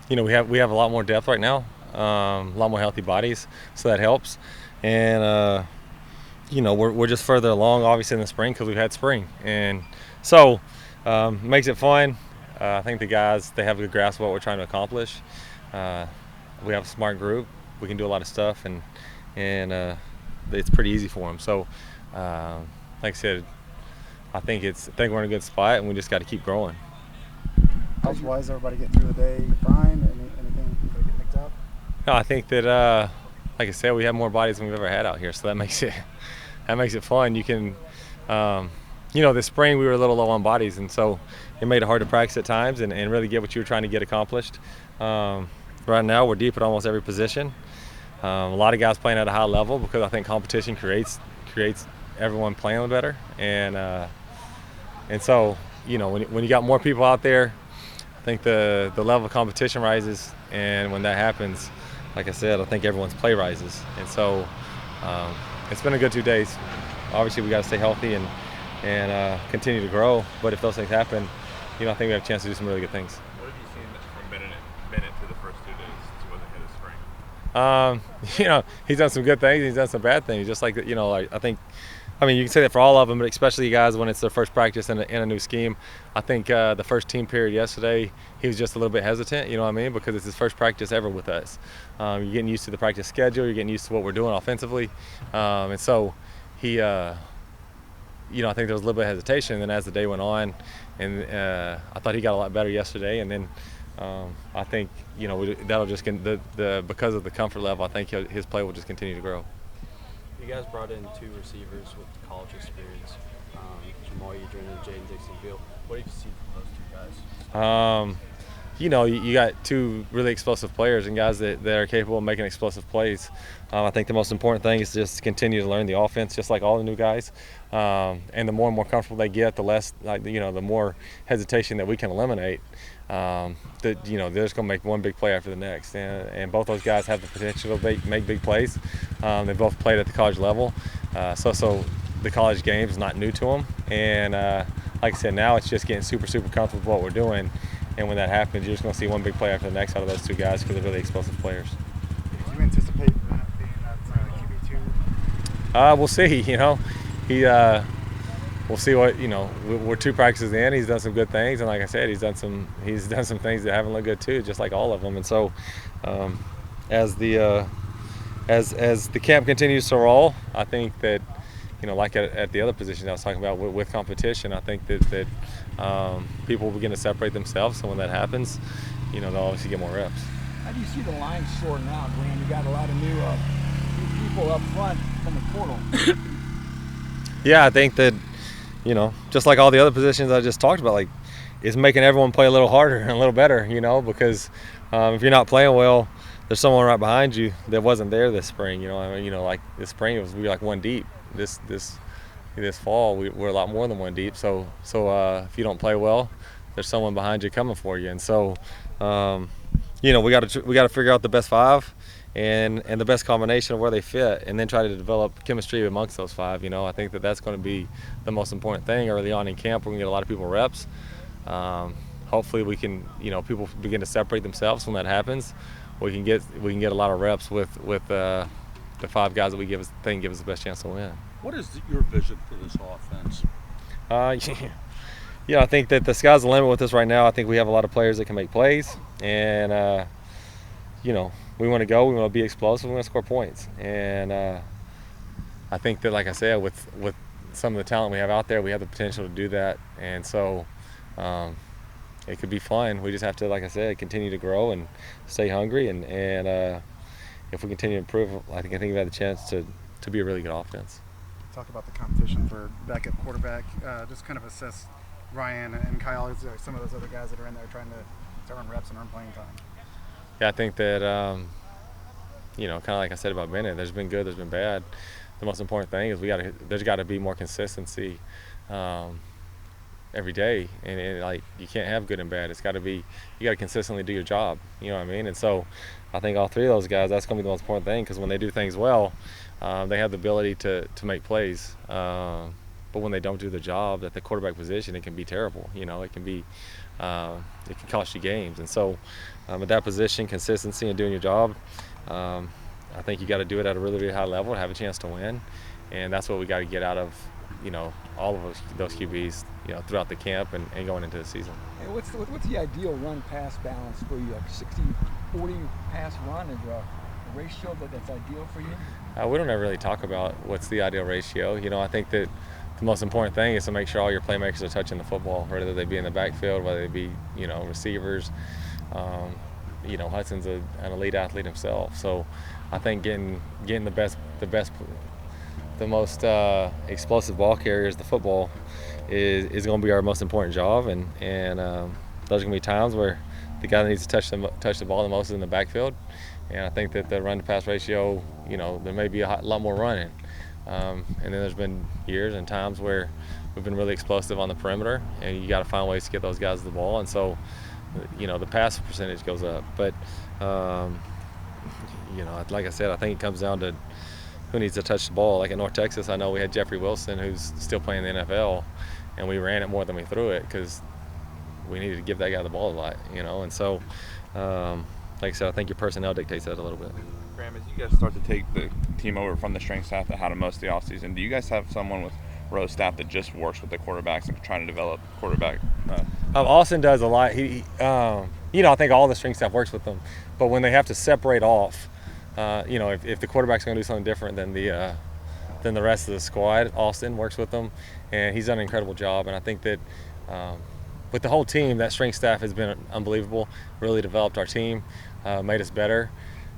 we have a lot more depth right now, a lot more healthy bodies, so that helps. And we're just further along, obviously, in the spring because we've had spring, and so makes it fun. I think the guys, they have a good grasp of what we're trying to accomplish. Uh, we have a smart group. We can do a lot of stuff, and it's pretty easy for them. So, like I said, I think we're in a good spot, and we just got to keep growing. How's wise everybody get through the day? Fine? Anything that get nicked up? No, I think that, like I said, we have more bodies than we've ever had out here, so that makes it fun. You can, this spring we were a little low on bodies, and so it made it hard to practice at times and really get what you were trying to get accomplished. Right now we're deep at almost every position. A lot of guys playing at a high level because I think competition creates everyone playing better, and so when you got more people out there, I think the level of competition rises, and when that happens, like I said, I think everyone's play rises, and so it's been a good 2 days. Obviously, we got to stay healthy and continue to grow. But if those things happen, I think we have a chance to do some really good things. What have you seen from Bennett through the first 2 days to what they hit of spring? He's done some good things. He's done some bad things. Just like I think. I mean, you can say that for all of them, but especially guys when it's their first practice in a new scheme. I think the first team period yesterday, he was just a little bit hesitant, because it's his first practice ever with us. You're getting used to the practice schedule. You're getting used to what we're doing offensively. And so he, I think there was a little bit of hesitation. And then as the day went on, and I thought he got a lot better yesterday. And then I think, that'll just because of the comfort level, I think his play will just continue to grow. You guys brought in 2 receivers with college experience, Jamal Edrin and Jaden Dixon-Field. What have you seen from those 2 guys? You got 2 really explosive players and guys that are capable of making explosive plays. I think the most important thing is just continue to learn the offense, just like all the new guys. And the more and more comfortable they get, the less, the more hesitation that we can eliminate. They're just going to make one big play after the next. And both those guys have the potential to make big plays. They both played at the college level. So the college game is not new to them. And like I said, now it's just getting super, super comfortable with what we're doing. And when that happens, you're just going to see one big play after the next out of those 2 guys because they're really explosive players. Do you anticipate that being QB2? We'll see. We'll see what we're 2 practices in. He's done some good things, and like I said, he's done some things that haven't looked good too, just like all of them. And so, as the camp continues to roll, I think that like at the other positions I was talking about with competition, I think that people will begin to separate themselves. So when that happens, they'll obviously get more reps. How do you see the line sorting out, Graham? You got a lot of new people up front from the portal. Yeah, I think that just like all the other positions I just talked about, like it's making everyone play a little harder and a little better. Because if you're not playing well, there's someone right behind you that wasn't there this spring. Like this spring we were like 1 deep. This fall we're a lot more than 1 deep. So if you don't play well, there's someone behind you coming for you. And so we got to figure out the best 5 and the best combination of where they fit, and then try to develop chemistry amongst those 5. I think that's going to be the most important thing early on in camp. We're going to get a lot of people reps. Hopefully we can people begin to separate themselves when that happens. We can get a lot of reps with the 5 guys that we think give us the best chance to win. What is your vision for this offense? I think that the sky's the limit with us right now. I think we have a lot of players that can make plays, and we want to go. We want to be explosive. We want to score points, and I think that, like I said, with some of the talent we have out there, we have the potential to do that, and so it could be fun. We just have to, like I said, continue to grow and stay hungry, and if we continue to improve, I think we have the chance to be a really good offense. Talk about the competition for backup quarterback. Just kind of assess Ryan and Kyle, some of those other guys that are in there trying to earn reps and earn playing time. Yeah, I think that kind of like I said about Bennett, there's been good, there's been bad. The most important thing is there's got to be more consistency every day, and like you can't have good and bad. It's got to be, you got to consistently do your job. You know what I mean? And so I think all 3 of those guys, that's going to be the most important thing, because when they do things well, they have the ability to make plays. But when they don't do the job at the quarterback position, it can be terrible. It can be it can cost you games. And so at that position, consistency and doing your job, I think you got to do it at a really, really high level to have a chance to win. And that's what we got to get out of, all of those QBs, throughout the camp and going into the season. Hey, what's the ideal run-pass balance for you? Like 60-40 pass run is a ratio that's ideal for you? We don't ever really talk about what's the ideal ratio. I think that the most important thing is to make sure all your playmakers are touching the football, whether they be in the backfield, whether they be, receivers. Hudson's an elite athlete himself. So I think getting the most explosive ball carriers, the football, is going to be our most important job. And there's going to be times where the guy that needs to touch the ball the most is in the backfield. And I think that the run-to-pass ratio, there may be a lot more running. And then there's been years and times where we've been really explosive on the perimeter, and you got to find ways to get those guys the ball. And so, the pass percentage goes up. But, like I said, I think it comes down to who needs to touch the ball. Like at North Texas, I know we had Jeffrey Wilson, who's still playing in the NFL, and we ran it more than we threw it because we needed to give that guy the ball a lot, And so, like I said, I think your personnel dictates that a little bit. Graham, as you guys start to take the team over from the strength staff that had them most of the offseason, do you guys have someone with row staff that just works with the quarterbacks and trying to develop quarterback? Austin does a lot. I think all the strength staff works with them, but when they have to separate off, if the quarterback's going to do something different than the rest of the squad, Austin works with them, and he's done an incredible job. And I think that with the whole team, that strength staff has been unbelievable. Really developed our team, made us better,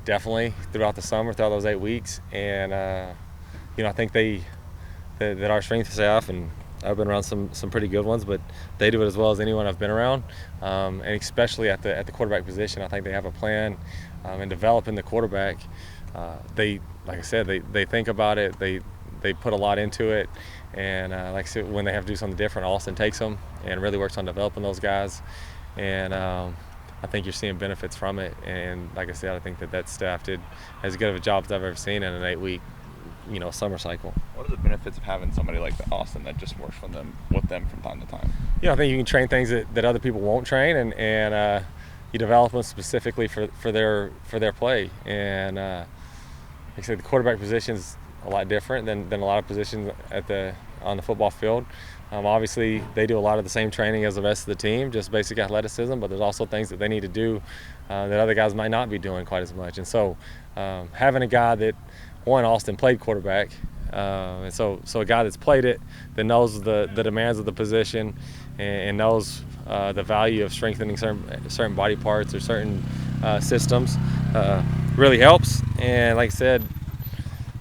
definitely throughout the summer, throughout those 8 weeks. And I think that our strength staff, and I've been around some pretty good ones, but they do it as well as anyone I've been around, and especially at the quarterback position. I think they have a plan in developing the quarterback. They, like I said, they think about it. They put a lot into it, and like I said, when they have to do something different, Austin takes them and really works on developing those guys. And I think you're seeing benefits from it. And like I said, I think that staff did as good of a job as I've ever seen in an 8-week summer cycle. What are the benefits of having somebody like Austin that just works with them from time to time? I think you can train things that other people won't train, and you develop them specifically for their play. And like I said, the quarterback position is a lot different than a lot of positions on the football field. Obviously, they do a lot of the same training as the rest of the team, just basic athleticism, but there's also things that they need to do that other guys might not be doing quite as much. And so having a guy that, Austin played quarterback, and so a guy that's played it, that knows the demands of the position and knows the value of strengthening certain body parts or certain systems really helps. And like I said,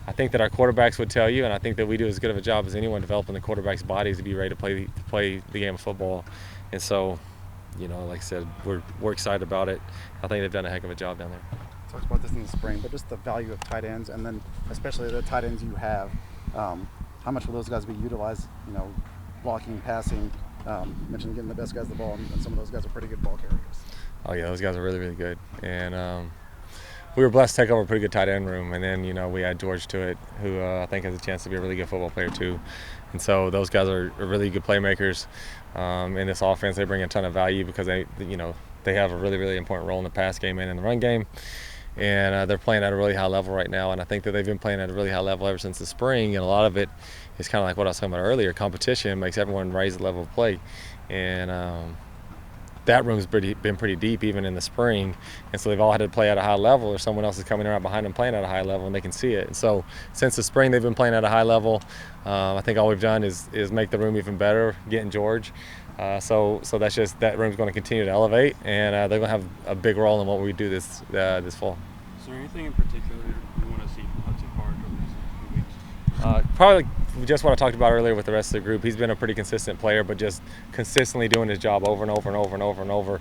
I think that our quarterbacks would tell you, and I think that we do as good of a job as anyone developing the quarterback's bodies to be ready to play the game of football. And so, like I said, we're excited about it. I think they've done a heck of a job down there. Talked about this in the spring, but just the value of tight ends, and then especially the tight ends you have. How much will those guys be utilized? Blocking, passing. Mentioned getting the best guys the ball, and some of those guys are pretty good ball carriers. Oh yeah, those guys are really, really good. And we were blessed to take over a pretty good tight end room, and then we add George to it, who I think has a chance to be a really good football player too. And so those guys are really good playmakers in this offense. They bring a ton of value because they have a really, really important role in the pass game and in the run game. And they're playing at a really high level right now, and I think that they've been playing at a really high level ever since the spring, and a lot of it is kind of like what I was talking about earlier. Competition makes everyone raise the level of play, and that room's been pretty deep even in the spring, and so they've all had to play at a high level, or someone else is coming around behind them playing at a high level, and they can see it. And so since the spring they've been playing at a high level. I think all we've done is make the room even better, getting George. So that's just, that room's going to continue to elevate, and they're going to have a big role in what we do this fall. Is there anything in particular you want to see from Hudson Park over these few weeks? Probably just what I talked about earlier with the rest of the group. He's been a pretty consistent player, but just consistently doing his job over and over and over and over and over.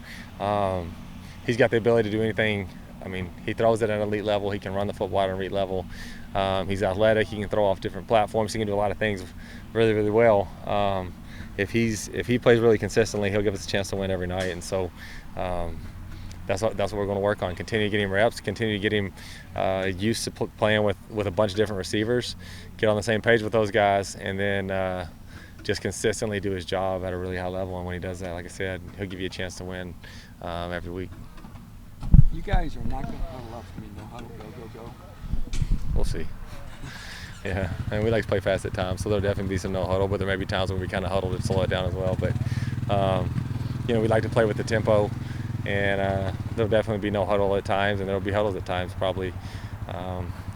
He's got the ability to do anything. I mean, he throws it at an elite level. He can run the football at an elite level. He's athletic. He can throw off different platforms. He can do a lot of things really, really well. If he plays really consistently, he'll give us a chance to win every night. And so that's what we're going to work on. Continue to get him reps. Continue to get him used to playing with a bunch of different receivers. Get on the same page with those guys, and then just consistently do his job at a really high level. And when he does that, like I said, he'll give you a chance to win every week. You guys are not going to huddle up. I mean, no huddle, go. We'll see. Yeah, and we like to play fast at times, so there'll definitely be some no huddle, but there may be times when we kind of huddle to slow it down as well. But we like to play with the tempo, and there'll definitely be no huddle at times, and there'll be huddles at times, probably,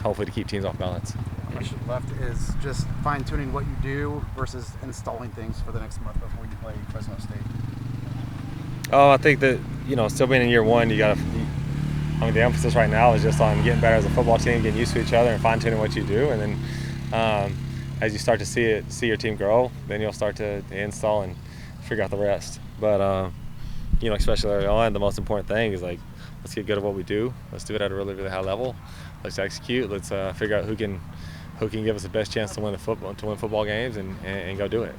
hopefully to keep teams off balance. The question left is just fine-tuning what you do versus installing things for the next month before you play Fresno State. Oh, I think that, still being in year one, the emphasis right now is just on getting better as a football team, getting used to each other and fine-tuning what you do. And then as you start to see your team grow, then you'll start to install and figure out the rest. But, especially early on, the most important thing is, let's get good at what we do. Let's do it at a really, really high level. Let's execute. Let's figure out who can give us the best chance to win football games and go do it.